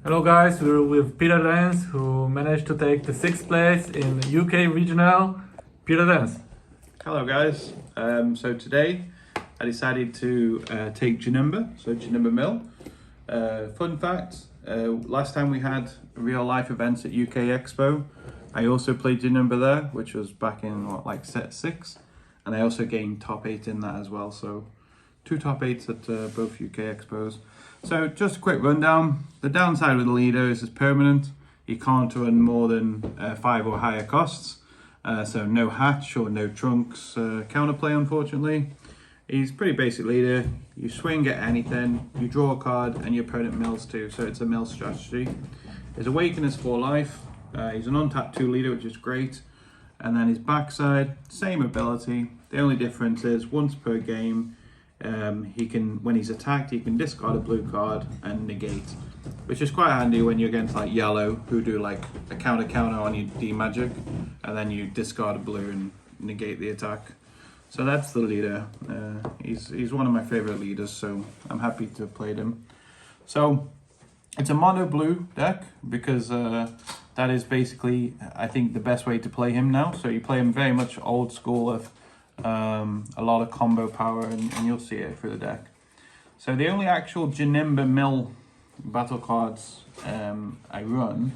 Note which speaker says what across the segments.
Speaker 1: Hello guys, we're with Peter Dance, who managed to take the 6th place in the UK regional. Peter Dance.
Speaker 2: Hello guys, so today I decided to take Ginimba, so Ginimba Mill. Fun fact, last time we had real life events at UK Expo, I also played Ginimba there, which was back in set 6, and I also gained top 8 in that as well, so 2 top 8s at both UK Expos. So just a quick rundown. The downside with the leader is it's permanent. You can't run more than 5 or higher costs. So no hatch or no trunks counterplay, unfortunately. He's pretty basic leader. You swing at anything, you draw a card, and your opponent mills too. So it's a mill strategy. His awaken is 4 life. He's an untapped 2 leader, which is great. And then his backside, same ability. The only difference is once per game, he can, when he's attacked, he can discard a blue card and negate, which is quite handy when you're against like yellow, who do like a counter on your D magic, and then you discard a blue and negate the attack. So that's the leader. He's one of my favorite leaders, so I'm happy to have played him. So it's a mono blue deck because that is basically, I think, the best way to play him now. So you play him very much old school of a lot of combo power, and you'll see it through the deck. So the only actual Janemba mill battle cards I run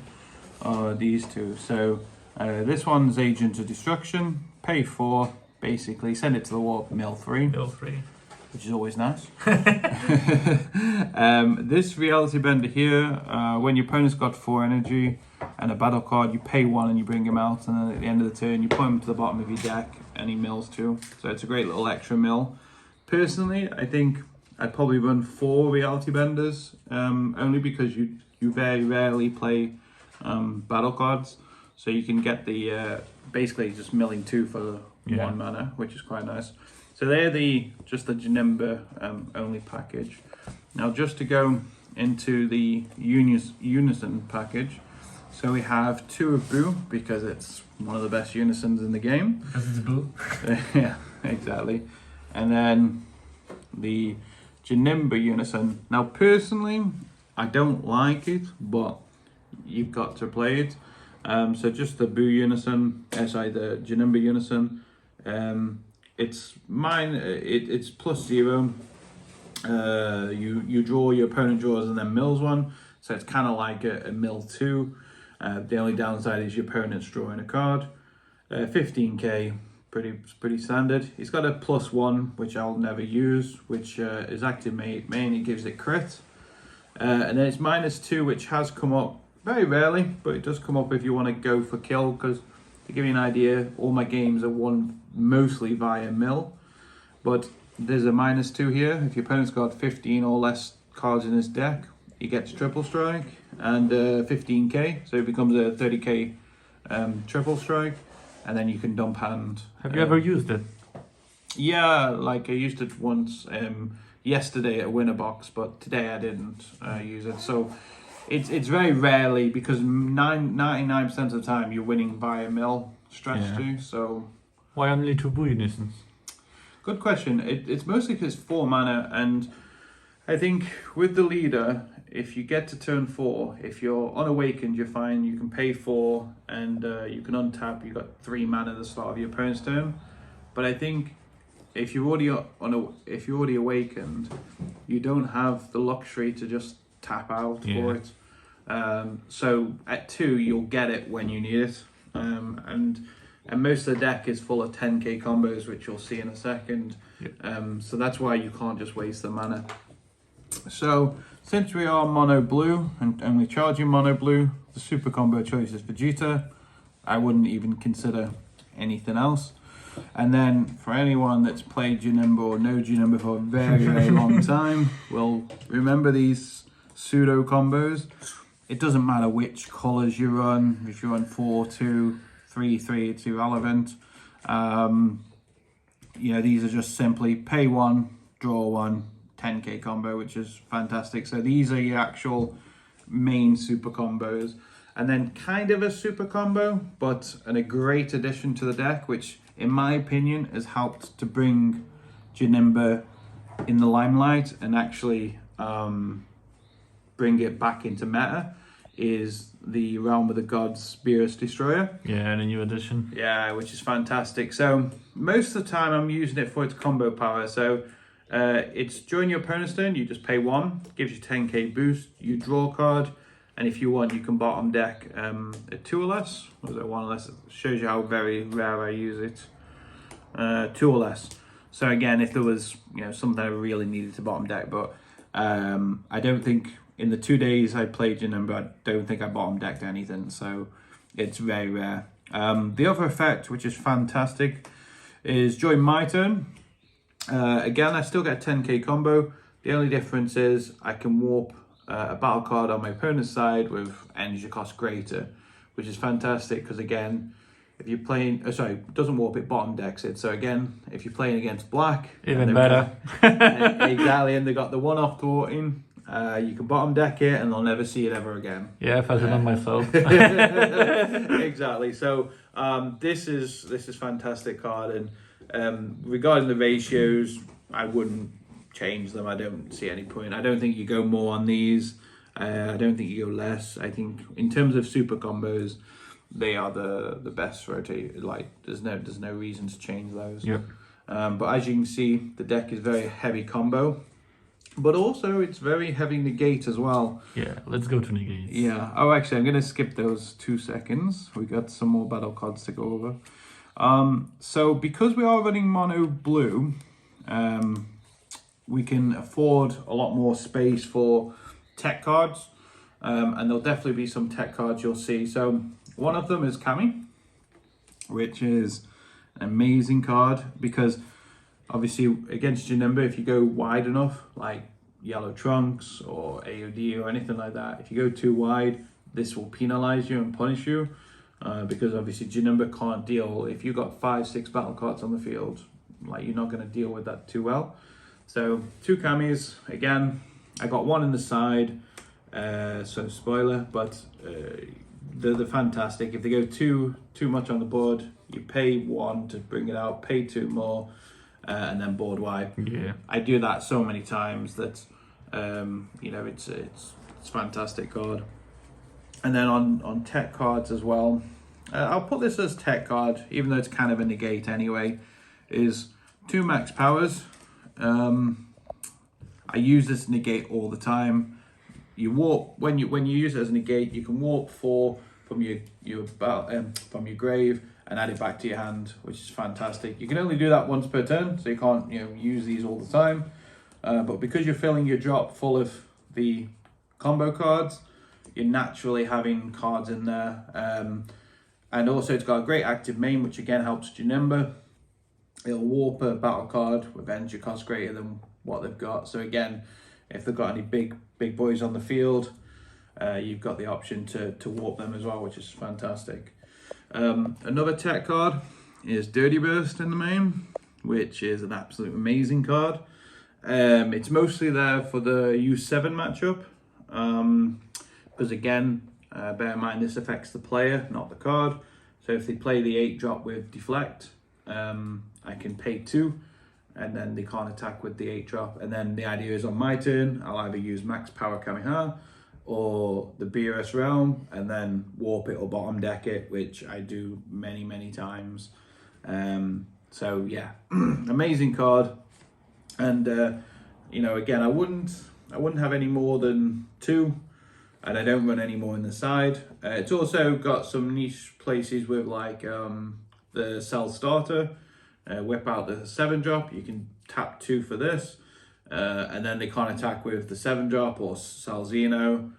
Speaker 2: are these two. So this one's Agent of Destruction, pay 4, basically send it to the wall, mill 3.
Speaker 1: Mill 3.
Speaker 2: Which is always nice. This reality bender here, when your opponent's got 4 energy and a battle card, you pay 1 and you bring him out, and then at the end of the turn you put him to the bottom of your deck and he mills 2. So it's a great little extra mill. Personally, I think I'd probably run 4 reality benders, only because you very rarely play battle cards. So you can get the basically just milling 2 for 1 mana, which is quite nice. So they're just the Janemba only package. Now just to go into the Unison package, so we have 2 of Boo, because it's one of the best Unisons in the game.
Speaker 1: Because it's Boo.
Speaker 2: Yeah, exactly. And then the Janemba Unison. Now personally, I don't like it, but you've got to play it. So just the Boo Unison, the Janemba Unison. It's +0. You draw, your opponent draws, and then mills 1. So it's kind of like a mill 2. The only downside is your opponent's drawing a card. 15k, pretty standard. He's got a +1, which I'll never use, which is active mainly gives it crit. And then it's -2, which has come up very rarely, but it does come up if you want to go for kill, because to give you an idea, all my games are won mostly via mill, but there's a -2 here. If your opponent's got 15 or less cards in his deck, he gets triple strike and 15k, so it becomes a 30k triple strike, and then you can dump hand.
Speaker 1: Have you ever used it?
Speaker 2: Yeah, like I used it once yesterday at Winner Box, but today I didn't use it. So it's very rarely, because 99% of the time you're winning via mill strategy. So
Speaker 1: why only 2 Boo Unisons?
Speaker 2: Good question. It's mostly because 4 mana, and I think with the leader, if you get to turn 4, if you're unawakened, you're fine. You can pay 4 and you can untap. You've got 3 mana at the start of your opponent's turn. But I think if you're already awakened, you don't have the luxury to just tap out for it. So at 2, you'll get it when you need it. And most of the deck is full of 10k combos, which you'll see in a second. So that's why you can't just waste the mana. So since we are mono blue and we're charging mono blue, the super combo choice is Vegeta. I wouldn't even consider anything else. And then for anyone that's played Ginimba or know Ginimba for a very long time, will remember these pseudo combos. It doesn't matter which colors you run. If you run 4-2, 3-3, it's irrelevant. These are just simply pay 1, draw 1, 10k combo, which is fantastic. So these are your actual main super combos. And then kind of a super combo, but a great addition to the deck, which in my opinion has helped to bring Ginimba in the limelight and actually bring it back into meta is the Realm of the Gods Beerus Destroyer.
Speaker 1: Yeah, the new edition.
Speaker 2: Yeah, which is fantastic. So most of the time I'm using it for its combo power. So it's during your opponent's turn, you just pay 1, gives you 10k boost, you draw a card, and if you want, you can bottom deck a 2 or less. Or is it 1 or less? It shows you how very rare I use it. 2 or less. So again, if there was something I really needed to bottom deck, but I don't think in the 2 days I played Ginimba, I don't think I bottom decked anything. So it's very rare. The other effect, which is fantastic, is during my turn. Again, I still get a 10k combo. The only difference is I can warp a battle card on my opponent's side with energy cost greater, which is fantastic because again, if you're playing, doesn't warp it, bottom decks it. So again, if you're playing against black,
Speaker 1: even better.
Speaker 2: Exactly, and they got the one-off thwarting. You can bottom deck it, and they'll never see it ever again.
Speaker 1: Yeah, I've had it on myself.
Speaker 2: Exactly. So this is fantastic card, and regarding the ratios, I wouldn't change them. I don't see any point. I don't think you go more on these. I don't think you go less. I think in terms of super combos, they are the best rotate. Like there's no reason to change those.
Speaker 1: Yep.
Speaker 2: But as you can see, the deck is very heavy combo, but also it's very heavy negate as well.
Speaker 1: Yeah, let's go to negates.
Speaker 2: Yeah. Oh, actually, I'm gonna skip those 2 seconds. We got some more battle cards to go over. So because we are running mono blue, we can afford a lot more space for tech cards, and there'll definitely be some tech cards you'll see. So one of them is Cami, which is an amazing card because obviously against Janemba, if you go wide enough, like yellow trunks or AOD or anything like that, if you go too wide, this will penalize you and punish you. Because obviously Janemba can't deal, if you got 5-6 battle cards on the field, like you're not going to deal with that too well. So 2 Camis, again, I got 1 in the side, so spoiler, but they're fantastic. If they go too much on the board, you pay 1 to bring it out, pay 2 more, and then board wipe.
Speaker 1: Yeah,
Speaker 2: I do that so many times that it's fantastic card. And then on tech cards as well, I'll put this as tech card, even though it's kind of a negate anyway, is 2 max powers. I use this negate all the time. You warp, when you use it as a negate, you can warp 4 from your grave and add it back to your hand, which is fantastic. You can only do that once per turn, so you can't use these all the time. But because you're filling your drop full of the combo cards, you're naturally having cards in there. And also it's got a great active main, which again helps Janemba. It'll warp a battle card with energy cost greater than what they've got. So again, if they've got any big boys on the field, you've got the option to warp them as well, which is fantastic. Another tech card is Dirty Burst in the main, which is an absolute amazing card. It's mostly there for the U7 matchup. Because again, bear in mind this affects the player, not the card. So if they play the 8-drop with deflect, I can pay 2, and then they can't attack with the 8-drop. And then the idea is on my turn, I'll either use max power Kamiha or the BRS Realm, and then warp it or bottom deck it, which I do many times. So yeah, amazing card. And again, I wouldn't have any more than 2. And I don't run any more in the side. It's also got some niche places with like the Cell Starter. Whip out the 7-drop. You can tap 2 for this. And then they can't attack with the 7-drop or Cell Xeno.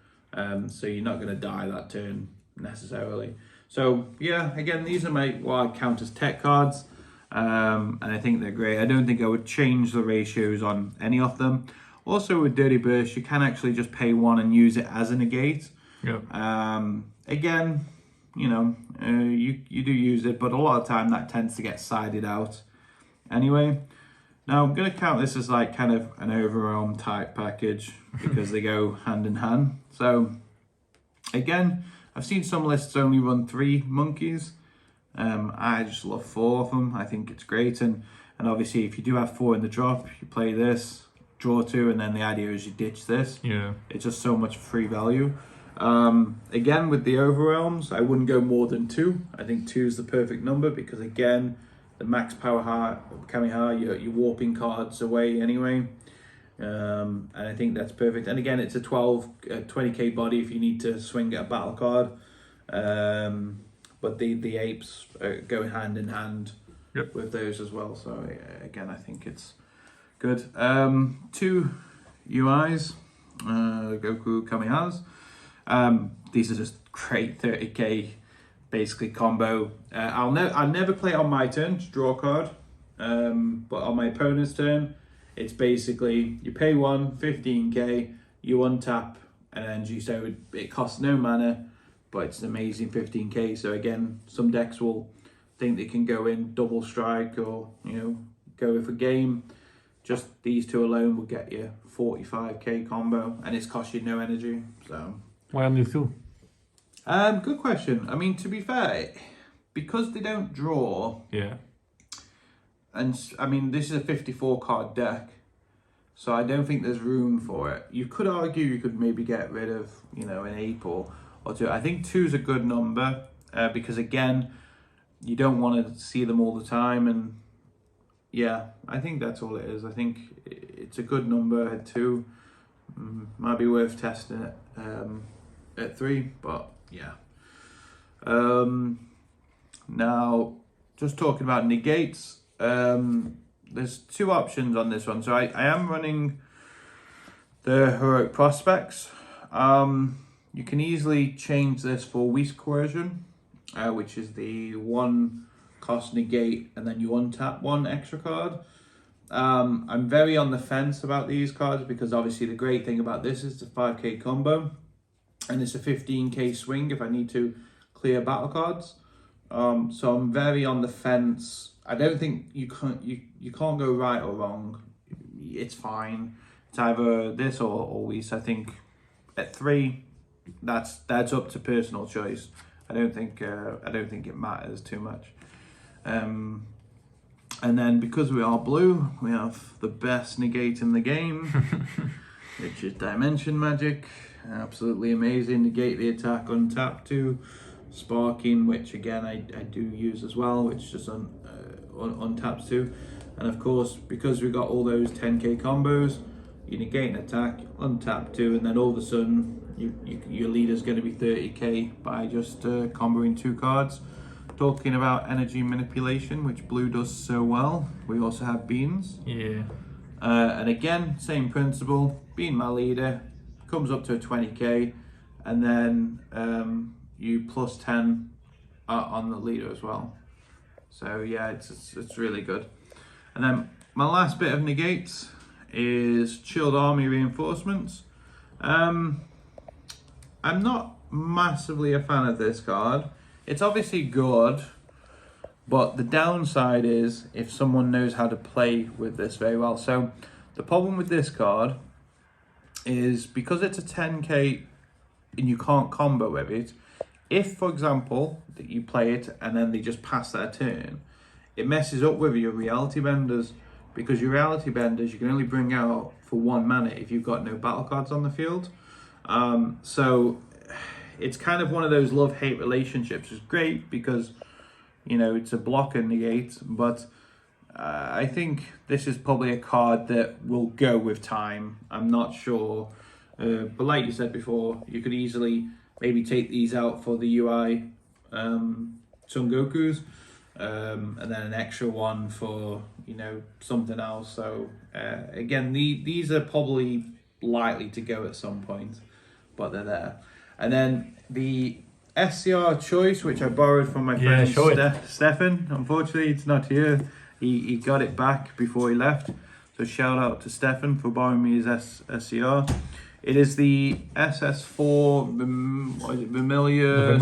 Speaker 2: So you're not going to die that turn necessarily. So yeah, again, these are what I count as tech cards. And I think they're great. I don't think I would change the ratios on any of them. Also with Dirty Burst, you can actually just pay 1 and use it as a negate.
Speaker 1: Yep.
Speaker 2: Again, you do use it, but a lot of time that tends to get sided out. Anyway, now I'm going to count this as like kind of an overwhelm type package because they go hand in hand. So again, I've seen some lists only run 3 monkeys. I just love 4 of them. I think it's great. And obviously if you do have 4 in the drop, you play this. draw 2, and then the idea is you ditch this.
Speaker 1: Yeah.
Speaker 2: It's just so much free value. Again, with the overwhelms, I wouldn't go more than 2. I think 2 is the perfect number because, again, the max power Cami, you're warping cards away anyway. And I think that's perfect. And again, it's a 20k body if you need to swing at a battle card. But the apes go hand in hand with those as well. So again, I think it's good. 2 UIs Goku Cami has. These are just great 30k basically combo. I'll never play it on my turn to draw a card, but on my opponent's turn, it's basically you pay 15k, you untap an energy, so it costs no mana, but it's an amazing 15k. So again, some decks will think they can go in double strike or go with a game. Just these 2 alone will get you 45k combo, and it's cost you no energy. So
Speaker 1: why only 2?
Speaker 2: Good question. I mean, to be fair, because they don't draw.
Speaker 1: Yeah.
Speaker 2: And I mean, this is a 54 card deck, so I don't think there's room for it. You could argue you could maybe get rid of, an ape or 2. I think 2 is a good number because, again, you don't want to see them all the time. And yeah, I think that's all it is. I think it's a good number at 2. Might be worth testing it at 3, but yeah. Now, just talking about negates. There's 2 options on this one. So I am running the heroic prospects. You can easily change this for weak coercion, which is the 1 cost negate, and then you untap 1 extra card. I'm very on the fence about these cards because obviously the great thing about this is the 5k combo, and it's a 15k swing if I need to clear battle cards. So I'm very on the fence. I don't think you can't go right or wrong. It's fine. It's either this or Weiss. I think at 3, that's up to personal choice. I don't think it matters too much. And then because we are blue, we have the best negate in the game, which is Dimension Magic. Absolutely amazing. Negate the attack, untap 2. Sparking, which again I do use as well, which just untaps 2. And of course, because we got all those 10k combos, you negate an attack, untap 2, and then all of a sudden your leader's going to be 30k by just comboing 2 cards. Talking about energy manipulation, which blue does so well, we also have beans.
Speaker 1: Yeah.
Speaker 2: And again, same principle. Being my leader comes up to a 20k, and then you plus 10 on the leader as well. So yeah, it's really good. And then my last bit of negates is chilled army reinforcements. I'm not massively a fan of this card. It's obviously good, but the downside is if someone knows how to play with this very well. So the problem with this card is because it's a 10k and you can't combo with it. If, for example, that you play it and then they just pass their turn, it messes up with your reality benders, because your reality benders you can only bring out for 1 mana if you've got no battle cards on the field. So it's kind of one of those love-hate relationships. It's great because, it's a blocker negate, but I think this is probably a card that will go with time. I'm not sure. But like you said before, you could easily maybe take these out for the UI Son Gokus, and then an extra one for, something else. So again, these are probably likely to go at some point, but they're there. And then the SCR choice, which I borrowed from my friend Stefan. Unfortunately, it's not here. He got it back before he left. So shout out to Stefan for borrowing me his SCR. It is the SS4 Vermilion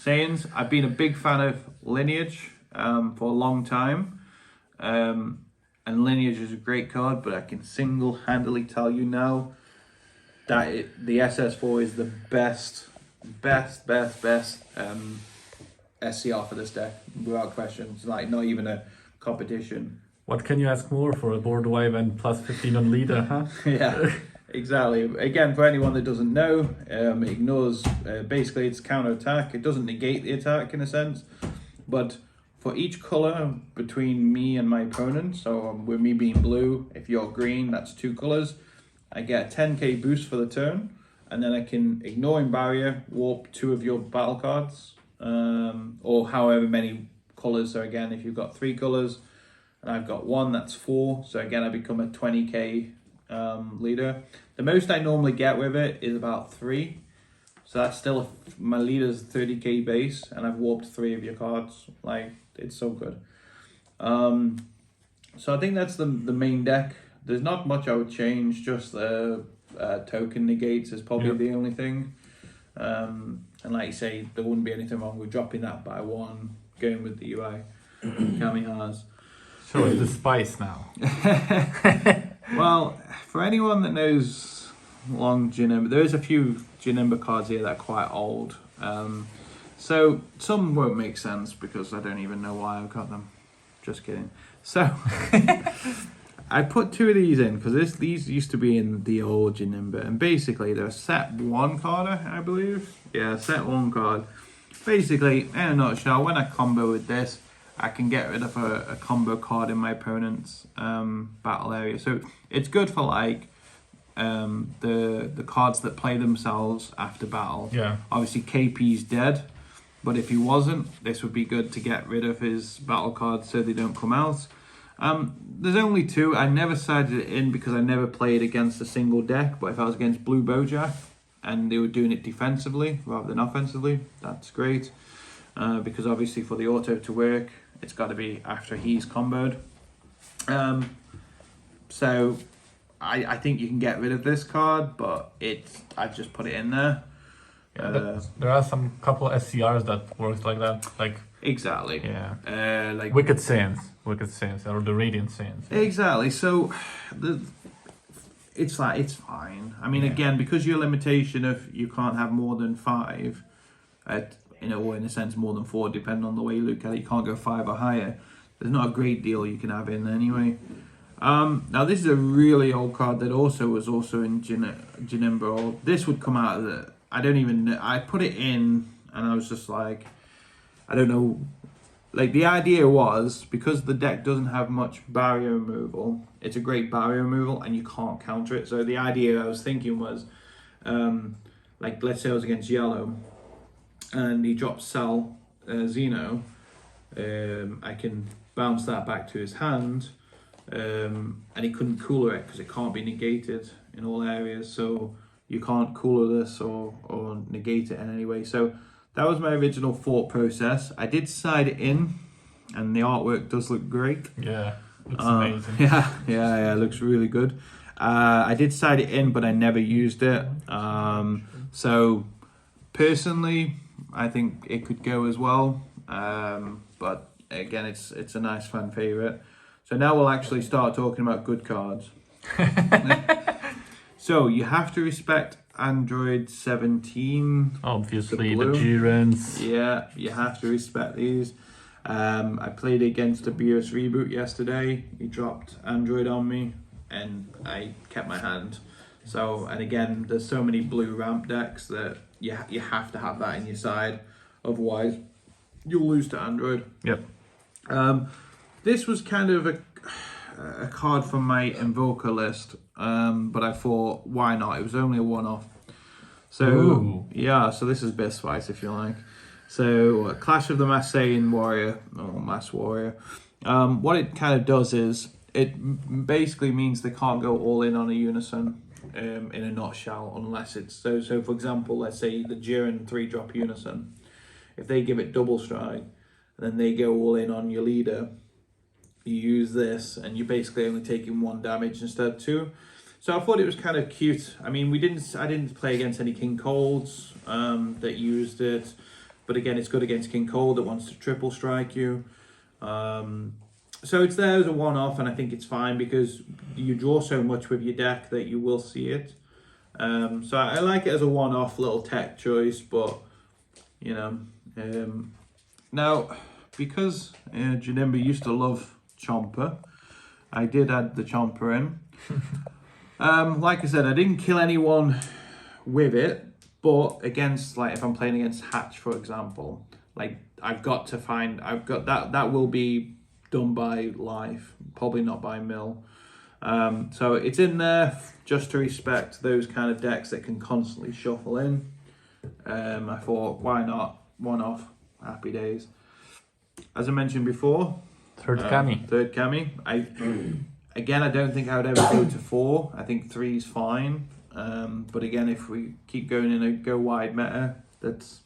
Speaker 2: Saiyans. I've been a big fan of Lineage for a long time. And Lineage is a great card, but I can single-handedly tell you now that the SS4 is the best SCR for this deck, without question. It's like not even a competition.
Speaker 1: What can you ask more for a board wave and plus 15 on leader, huh?
Speaker 2: Yeah, exactly. Again, for anyone that doesn't know, it ignores, basically it's counter attack. It doesn't negate the attack in a sense, but for each color between me and my opponent, so with me being blue, if you're green, that's 2 colors, I get a 10k boost for the turn, and then I can, ignoring barrier, warp 2 of your battle cards, or however many colors. So again, if you've got 3 colors, and I've got 1, that's 4. So again, I become a 20k leader. The most I normally get with it is about 3. So that's still, my leader's 30k base, and I've warped 3 of your cards. Like, it's so good. So I think that's the main deck. There's not much I would change, just the token negates is probably the only thing. And like you say, there wouldn't be anything wrong with dropping that by 1, going with the UI Cami has.
Speaker 1: So it's the spice now.
Speaker 2: Well, for anyone that knows long Ginimba, there's a few Ginimba cards here that are quite old. So some won't make sense because I don't even know why I've got them. Just kidding. So I put 2 of these in because these used to be in the old Ginimba, and basically they're set 1 card, I believe. Yeah, set 1 card. Basically, in a nutshell, when I combo with this, I can get rid of a combo card in my opponent's battle area. So it's good for like the cards that play themselves after battle.
Speaker 1: Yeah.
Speaker 2: Obviously KP's dead, but if he wasn't, this would be good to get rid of his battle cards so they don't come out. There's only 2. I never sided it in because I never played against a single deck, but if I was against Blue Bojack and they were doing it defensively rather than offensively, that's great. Because obviously for the auto to work, it's got to be after he's comboed. So I think you can get rid of this card, but I've just put it in there.
Speaker 1: Yeah, there are some couple SCRs that works like that, like
Speaker 2: exactly.
Speaker 1: Yeah.
Speaker 2: Like
Speaker 1: Wicked Saints, or the Radiant Saints.
Speaker 2: Exactly. So it's fine. I mean, again, because your limitation of you can't have more than 5 or in a sense more than 4, depending on the way you look at it. You can't go 5 or higher. There's not a great deal you can have in anyway. Now this is a really old card that was also in Ginimba. This would come out of the, I don't even know. I put it in and I was just like, I don't know. Like the idea was, because the deck doesn't have much barrier removal, it's a great barrier removal and you can't counter it. So the idea I was thinking was, like let's say I was against yellow, and he drops Cell Xeno, I can bounce that back to his hand, and he couldn't cooler it because it can't be negated in all areas, so you can't cooler this or negate it in any way. So that was my original thought process. I did side it in, and the artwork does look great.
Speaker 1: Yeah, looks amazing.
Speaker 2: Yeah, it looks really good. I did side it in, but I never used it. So personally, I think it could go as well, but again, it's a nice fan favorite. So now we'll actually start talking about good cards. So you have to respect Android 17.
Speaker 1: Obviously, the Durans.
Speaker 2: Yeah, you have to respect these. I played against a BS reboot yesterday. He dropped Android on me, and I kept my hand. So, and again, there's so many blue ramp decks that you have to have that in your side, otherwise you'll lose to Android.
Speaker 1: Yep.
Speaker 2: This was kind of a card from my Invoker list, but I thought, why not? It was only a one-off. So,
Speaker 1: ooh.
Speaker 2: Yeah, so this is bit spice if you like. So, Clash of the Massey Warrior, or Mass Warrior. What it kind of does is, it basically means they can't go all in on a Unison. In a nutshell, unless it's so for example, let's say the Jiren 3-drop Unison, if they give it double strike and then they go all in on your leader, you use this and you're basically only taking 1 damage instead of 2. So I thought it was kind of cute. I mean, I didn't play against any King Colds that used it, but again, it's good against King Cold that wants to triple strike you. So it's there as a one-off, and I think it's fine because you draw so much with your deck that you will see it. So I like it as a one-off little tech choice, but you know, now because Janemba used to love Chomper, I did add the chomper in. Like I said, I didn't kill anyone with it, but against, like, if I'm playing against Hatch, for example, like, I've got that will be done by life, probably not by mill. So it's in there just to respect those kind of decks that can constantly shuffle in. I thought, why not? One off, happy days. As I mentioned before,
Speaker 1: Third Cami.
Speaker 2: Third Cami. I don't think I would ever go to 4. I think 3 is fine. But again, if we keep going in a go wide meta, that's,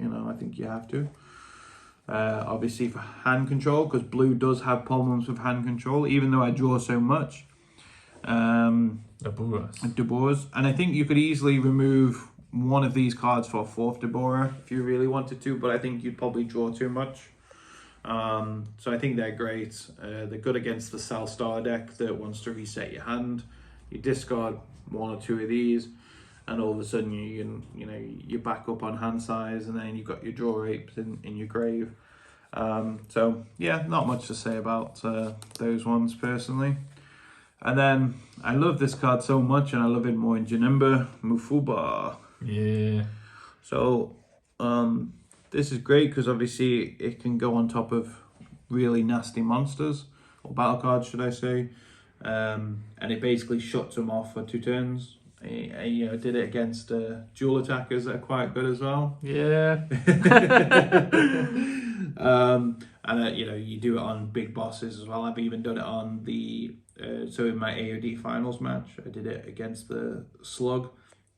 Speaker 2: I think you have to. Obviously for hand control, because blue does have problems with hand control, even though I draw so much. Deborah's. And I think you could easily remove one of these cards for a 4th Deborah if you really wanted to, but I think you'd probably draw too much. So I think they're great. They're good against the Cell Star deck that wants to reset your hand. You discard 1 or 2 of these, and all of a sudden you're back up on hand size, and then you've got your draw apes in your grave. So yeah, not much to say about those ones personally. And then I love this card so much, and I love it more in Janemba, Mufuba.
Speaker 1: Yeah.
Speaker 2: So this is great because obviously it can go on top of really nasty monsters, or battle cards should I say, and it basically shuts them off for 2 turns. I did it against dual attackers that are quite good as well.
Speaker 1: Yeah.
Speaker 2: And you do it on big bosses as well. I've even done it on the so in my AOD finals match, I did it against the slug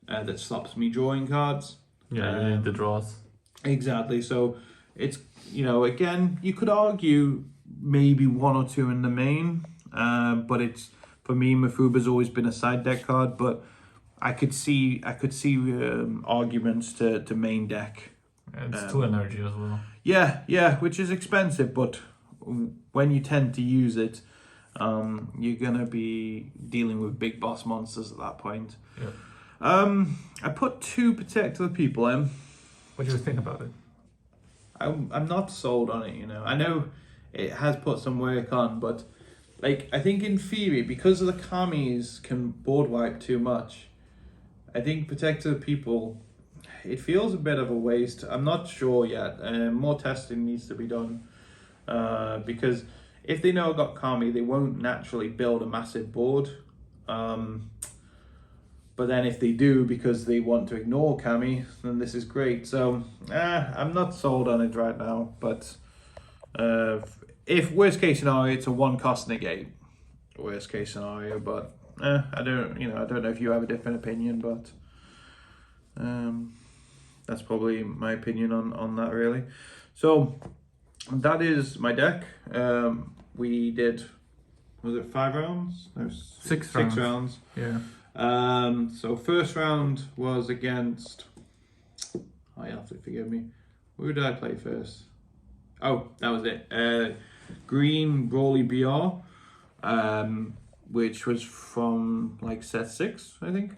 Speaker 2: that stops me drawing cards.
Speaker 1: Yeah, the draws.
Speaker 2: Exactly. So it's, again, you could argue maybe 1 or 2 in the main, but it's, for me, Mufuba's always been a side deck card, but I could see arguments to main deck.
Speaker 1: It's 2 energy as well.
Speaker 2: Yeah, which is expensive, but when you tend to use it, you're gonna be dealing with big boss monsters at that point.
Speaker 1: Yeah.
Speaker 2: I put 2 particular people in.
Speaker 1: What do you think about it?
Speaker 2: I'm not sold on it, I know it has put some work on, but like, I think in theory, because of the Camis can board wipe too much, I think Protector People, it feels a bit of a waste. I'm not sure yet. More testing needs to be done, because if they know I got Cami, they won't naturally build a massive board. But then if they do because they want to ignore Cami, then this is great. So I'm not sold on it right now. But if worst case scenario, it's a 1-cost negate. Worst case scenario, but I don't know if you have a different opinion, but that's probably my opinion on that really. So that is my deck. We did, was it 5 rounds? No, 6 rounds.
Speaker 1: Yeah.
Speaker 2: So first round was against, you have to forgive me, who did I play first? Oh, that was it. Green Brawley BR, which was from like set 6, I think.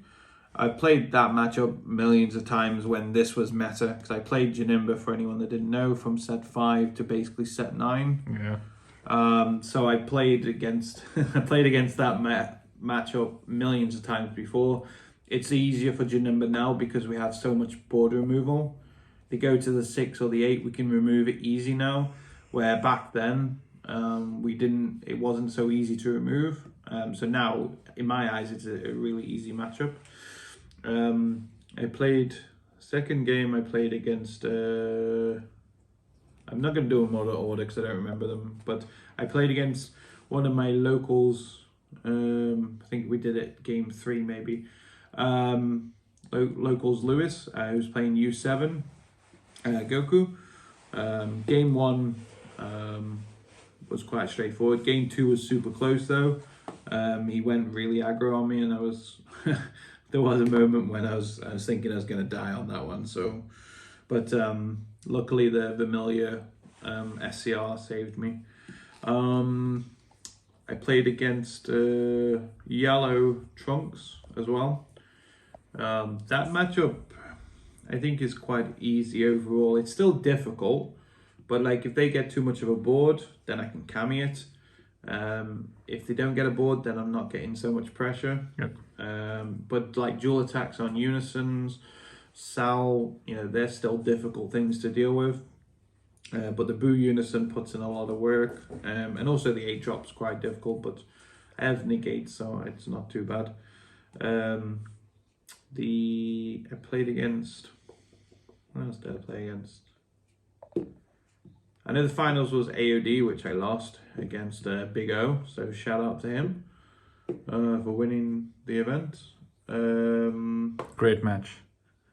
Speaker 2: I played that matchup millions of times when this was meta, because I played Ginimba, for anyone that didn't know, from set 5 to basically set 9.
Speaker 1: Yeah.
Speaker 2: So I played against that matchup millions of times before. It's easier for Janemba now because we have so much board removal. They go to the 6 or the 8, we can remove it easy now, where back then we didn't. It wasn't so easy to remove. So now, in my eyes, it's a really easy matchup. I played second game. I played against. I'm not going to do them order because I don't remember them. But I played against one of my locals. I think we did it game 3 maybe. Locals Lewis, who's playing U7 Goku. Game 1 was quite straightforward. Game 2 was super close though. He went really aggro on me, and I was there was a moment when I was thinking I was going to die on that one. So, but luckily the Vermilion SCR saved me. I played against Yellow Trunks as well. That matchup, I think, is quite easy overall. It's still difficult, but like if they get too much of a board, then I can Cami it. If they don't get a board, then I'm not getting so much pressure.
Speaker 1: Yep.
Speaker 2: But like dual attacks on Unisons, Sal, they're still difficult things to deal with. But the Boo Unison puts in a lot of work. And also the 8-drop's quite difficult, but I have negates, so it's not too bad. I played against... What else did I play against? I know the finals was AOD, which I lost against Big O, so shout out to him for winning the event.
Speaker 1: Great match.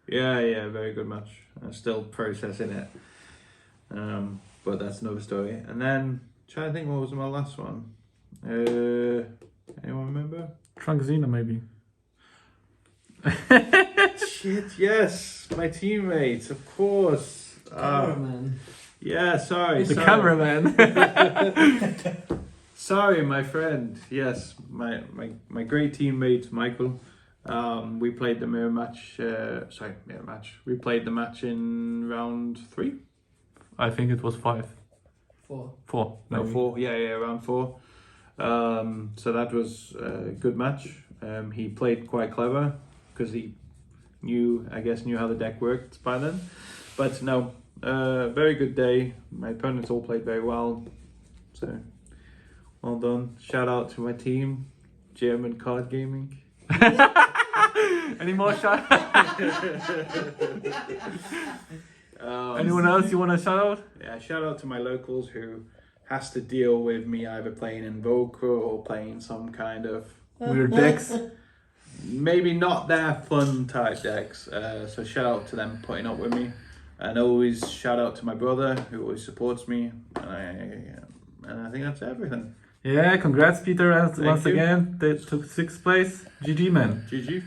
Speaker 2: Yeah, very good match. I'm still processing it, but that's another story. And then, trying to think what was my last one. Anyone remember?
Speaker 1: Trunk Xeno, maybe.
Speaker 2: Shit, yes, my teammates, of course.
Speaker 3: Cameraman.
Speaker 2: Yeah, sorry.
Speaker 1: The cameraman.
Speaker 2: Sorry, my friend. Yes, my great teammate Michael. We played the mirror match. We played the match in round 3.
Speaker 1: I think it was 5.
Speaker 3: 4.
Speaker 1: 4.
Speaker 2: No,
Speaker 1: maybe.
Speaker 2: 4. Yeah, round 4. So that was a good match. He played quite clever because he knew how the deck worked by then. But no, very good day. My opponents all played very well. So well done. Shout out to my team, German Card Gaming.
Speaker 1: Any more shout? Anyone else you want to shout out?
Speaker 2: Yeah, shout out to my locals who has to deal with me either playing Invoker or playing some kind of
Speaker 1: Weird decks.
Speaker 2: maybe not their fun type decks. So shout out to them putting up with me. And always shout out to my brother who always supports me. And I think that's everything.
Speaker 1: Yeah, congrats, Peter, once
Speaker 2: you.
Speaker 1: again. They took 6th place. GG, man.
Speaker 2: GG.